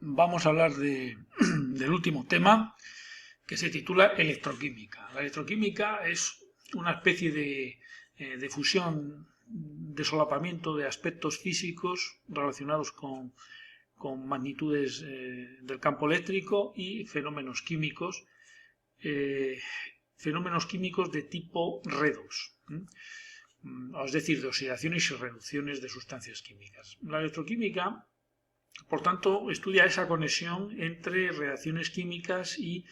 vamos a hablar del último tema, que se titula electroquímica. La electroquímica es una especie de fusión, de solapamiento de aspectos físicos relacionados con magnitudes del campo eléctrico y fenómenos químicos de tipo redox, es decir, de oxidaciones y reducciones de sustancias químicas. La electroquímica, por tanto, estudia esa conexión entre reacciones químicas y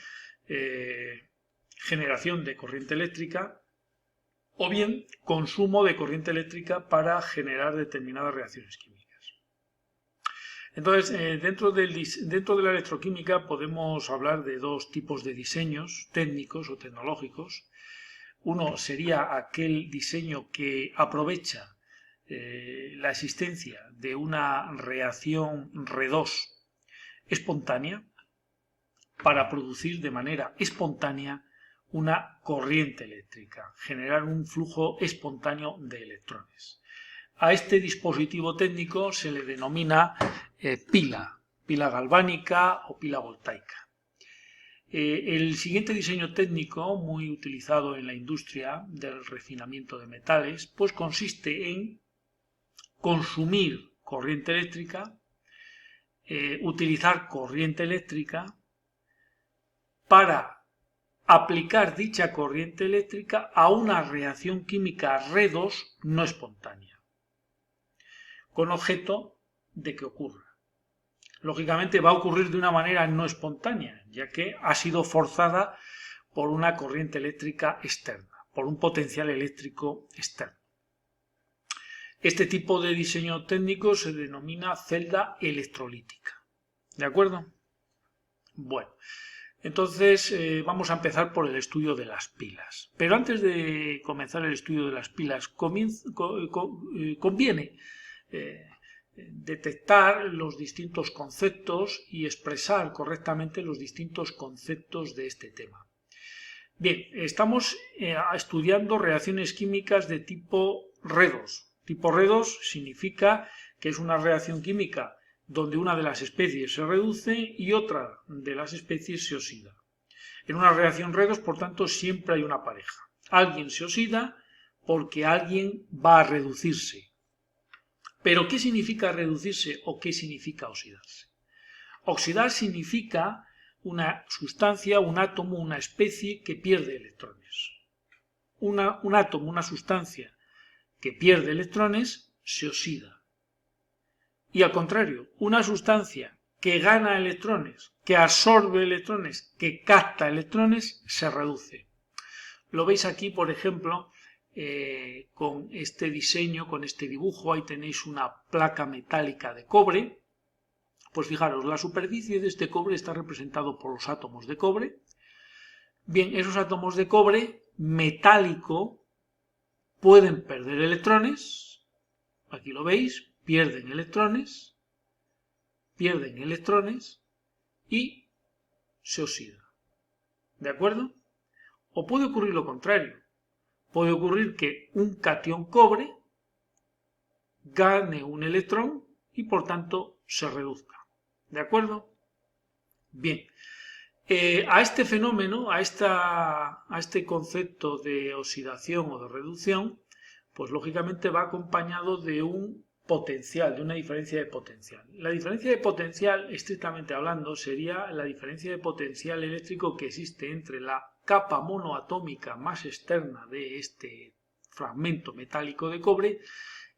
generación de corriente eléctrica, o bien consumo de corriente eléctrica para generar determinadas reacciones químicas. Entonces, dentro de la electroquímica podemos hablar de dos tipos de diseños técnicos o tecnológicos. Uno sería aquel diseño que aprovecha la existencia de una reacción redox espontánea para producir de manera espontánea una corriente eléctrica, generar un flujo espontáneo de electrones. A este dispositivo técnico se le denomina pila galvánica o pila voltaica. El siguiente diseño técnico, muy utilizado en la industria del refinamiento de metales, pues consiste en consumir corriente eléctrica, utilizar corriente eléctrica para aplicar dicha corriente eléctrica a una reacción química redox no espontánea, con objeto de que ocurra. Lógicamente va a ocurrir de una manera no espontánea, ya que ha sido forzada por una corriente eléctrica externa, por un potencial eléctrico externo. Este tipo de diseño técnico se denomina celda electrolítica. ¿De acuerdo? Bueno, entonces vamos a empezar por el estudio de las pilas. Pero antes de comenzar el estudio de las pilas, conviene detectar los distintos conceptos y expresar correctamente los distintos conceptos de este tema. Bien, estamos estudiando reacciones químicas de tipo redox. Tipo redox significa que es una reacción química donde una de las especies se reduce y otra de las especies se oxida. En una reacción redox, por tanto, siempre hay una pareja. Alguien se oxida porque alguien va a reducirse. ¿Pero qué significa reducirse o qué significa oxidarse? Oxidar significa una sustancia, un átomo, una especie que pierde electrones. Un átomo, una sustancia que pierde electrones, se oxida. Y al contrario, una sustancia que gana electrones, que absorbe electrones, que capta electrones, se reduce. Lo veis aquí, por ejemplo, con este diseño, con este dibujo. Ahí tenéis una placa metálica de cobre. Pues fijaros, la superficie de este cobre está representado por los átomos de cobre. Bien, esos átomos de cobre metálico pueden perder electrones. Aquí lo veis, pierden electrones y se oxida. ¿De acuerdo? O puede ocurrir lo contrario. Puede ocurrir que un catión cobre gane un electrón y por tanto se reduzca. ¿De acuerdo? Bien. A este fenómeno, a este concepto de oxidación o de reducción, pues lógicamente va acompañado de un potencial, de una diferencia de potencial. La diferencia de potencial, estrictamente hablando, sería la diferencia de potencial eléctrico que existe entre la capa monoatómica más externa de este fragmento metálico de cobre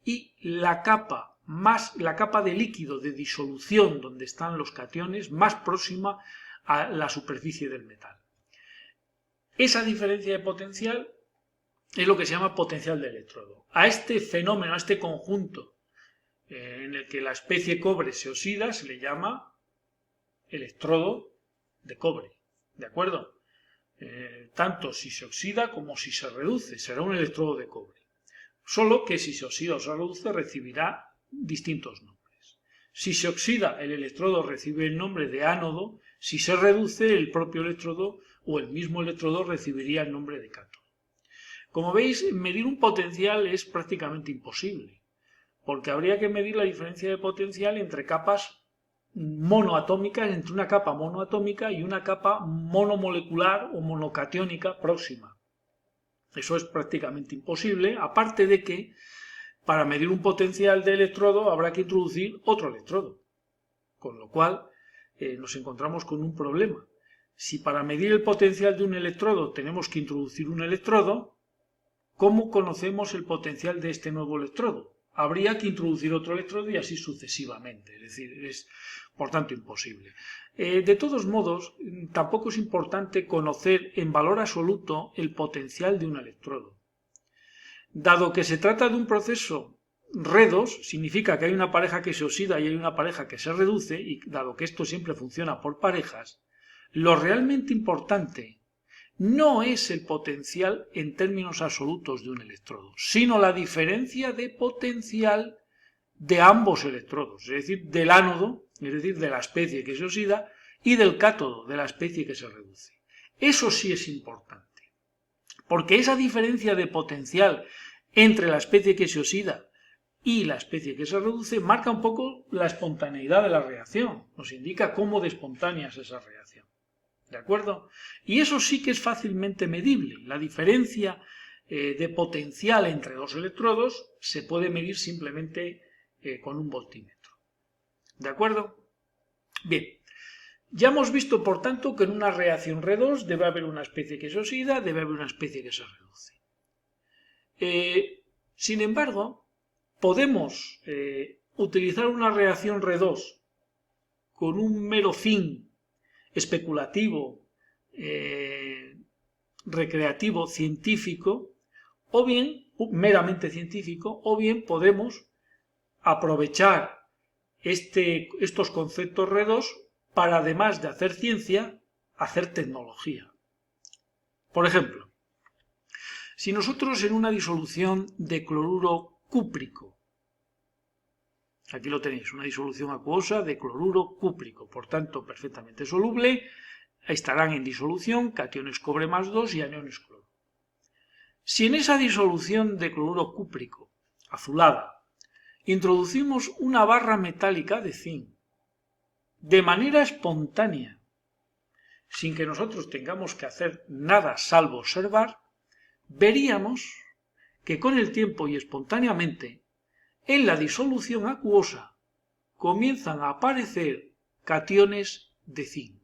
y la capa de líquido de disolución donde están los cationes más próxima a la superficie del metal. Esa diferencia de potencial es lo que se llama potencial de electrodo. A este fenómeno, a este conjunto en el que la especie cobre se oxida, se le llama electrodo de cobre. ¿De acuerdo? Tanto si se oxida como si se reduce, será un electrodo de cobre. Solo que si se oxida o se reduce recibirá distintos nombres. Si se oxida, el electrodo recibe el nombre de ánodo. Si se reduce, el propio electrodo o el mismo electrodo recibiría el nombre de cátodo. Como veis, medir un potencial es prácticamente imposible, porque habría que medir la diferencia de potencial entre capas monoatómicas, entre una capa monoatómica y una capa monomolecular o monocatiónica próxima. Eso es prácticamente imposible, aparte de que para medir un potencial de electrodo habrá que introducir otro electrodo, con lo cual nos encontramos con un problema. Si para medir el potencial de un electrodo tenemos que introducir un electrodo, ¿cómo conocemos el potencial de este nuevo electrodo? Habría que introducir otro electrodo y así sucesivamente, es decir, es por tanto imposible. De todos modos, tampoco es importante conocer en valor absoluto el potencial de un electrodo. Dado que se trata de un proceso redox, significa que hay una pareja que se oxida y hay una pareja que se reduce, y dado que esto siempre funciona por parejas, lo realmente importante no es el potencial en términos absolutos de un electrodo, sino la diferencia de potencial de ambos electrodos, es decir, del ánodo, es decir, de la especie que se oxida, y del cátodo, de la especie que se reduce. Eso sí es importante, porque esa diferencia de potencial entre la especie que se oxida y la especie que se reduce marca un poco la espontaneidad de la reacción, nos indica cómo de espontánea es esa reacción. ¿De acuerdo? Y eso sí que es fácilmente medible. La diferencia de potencial entre dos electrodos se puede medir simplemente con un voltímetro. ¿De acuerdo? Bien, ya hemos visto, por tanto, que en una reacción redox debe haber una especie que se oxida, debe haber una especie que se reduce. Sin embargo, podemos utilizar una reacción redox con un mero fin especulativo, recreativo, científico, o bien meramente científico, o bien podemos aprovechar estos conceptos redox para, además de hacer ciencia, hacer tecnología. Por ejemplo, si nosotros en una disolución de cloruro cúprico, aquí lo tenéis, una disolución acuosa de cloruro cúprico, por tanto perfectamente soluble, estarán en disolución cationes cobre más 2 y aniones cloro. Si en esa disolución de cloruro cúprico, azulada, introducimos una barra metálica de zinc, de manera espontánea, sin que nosotros tengamos que hacer nada salvo observar, veríamos que con el tiempo y espontáneamente, en la disolución acuosa comienzan a aparecer cationes de zinc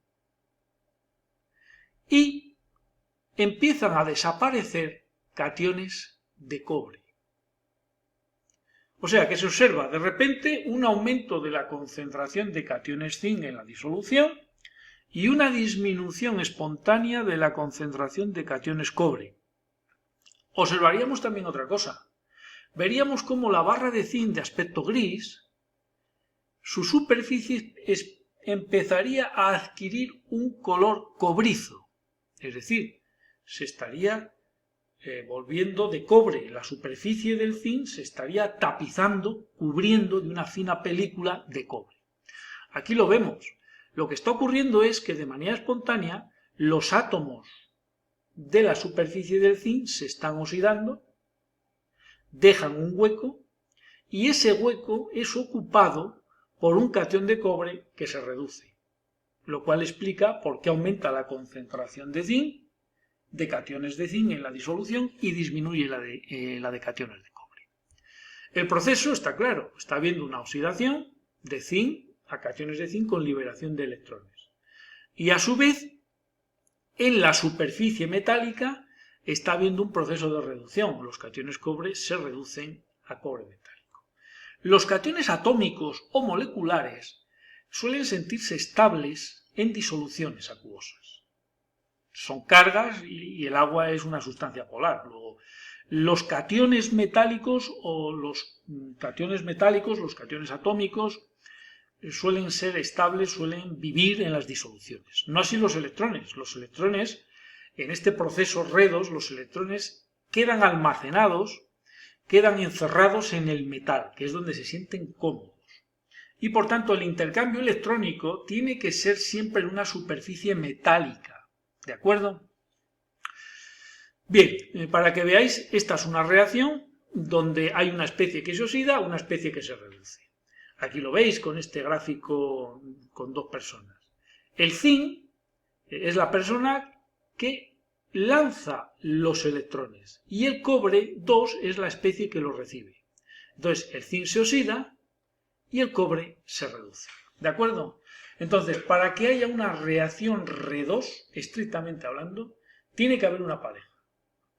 y empiezan a desaparecer cationes de cobre. O sea que se observa de repente un aumento de la concentración de cationes zinc en la disolución y una disminución espontánea de la concentración de cationes cobre. Observaríamos también otra cosa. Veríamos cómo la barra de zinc de aspecto gris, su superficie empezaría a adquirir un color cobrizo, es decir, se estaría volviendo de cobre, la superficie del zinc se estaría tapizando, cubriendo de una fina película de cobre. Aquí lo vemos. Lo que está ocurriendo es que de manera espontánea los átomos de la superficie del zinc se están oxidando, dejan un hueco y ese hueco es ocupado por un catión de cobre que se reduce, lo cual explica por qué aumenta la concentración de zinc, de cationes de zinc en la disolución y disminuye la de cationes de cobre. El proceso está claro, está habiendo una oxidación de zinc a cationes de zinc con liberación de electrones. Y a su vez, en la superficie metálica está habiendo un proceso de reducción. Los cationes cobre se reducen a cobre metálico. Los cationes atómicos o moleculares suelen sentirse estables en disoluciones acuosas. Son cargas y el agua es una sustancia polar. Luego, los cationes metálicos los cationes atómicos, suelen ser estables, suelen vivir en las disoluciones. No así los electrones. Los electrones, en este proceso redox, los electrones quedan almacenados, quedan encerrados en el metal, que es donde se sienten cómodos. Y por tanto el intercambio electrónico tiene que ser siempre en una superficie metálica. ¿De acuerdo? Bien, para que veáis, esta es una reacción donde hay una especie que se oxida, una especie que se reduce. Aquí lo veis con este gráfico con dos personas. El zinc es la persona que lanza los electrones y el cobre 2 es la especie que los recibe. Entonces el zinc se oxida y el cobre se reduce. ¿De acuerdo? Entonces, para que haya una reacción R2, estrictamente hablando, tiene que haber una pareja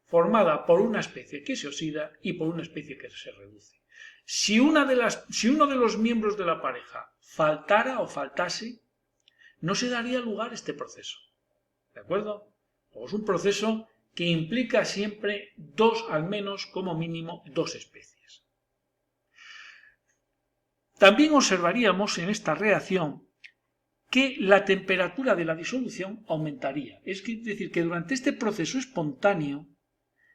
formada por una especie que se oxida y por una especie que se reduce. Si uno de los miembros de la pareja faltara o faltase, no se daría lugar a este proceso. ¿De acuerdo? Es un proceso que implica siempre al menos, como mínimo, dos especies. También observaríamos en esta reacción que la temperatura de la disolución aumentaría. Es decir, que durante este proceso espontáneo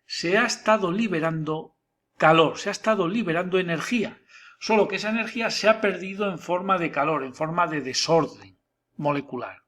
se ha estado liberando calor, se ha estado liberando energía, solo que esa energía se ha perdido en forma de calor, en forma de desorden molecular.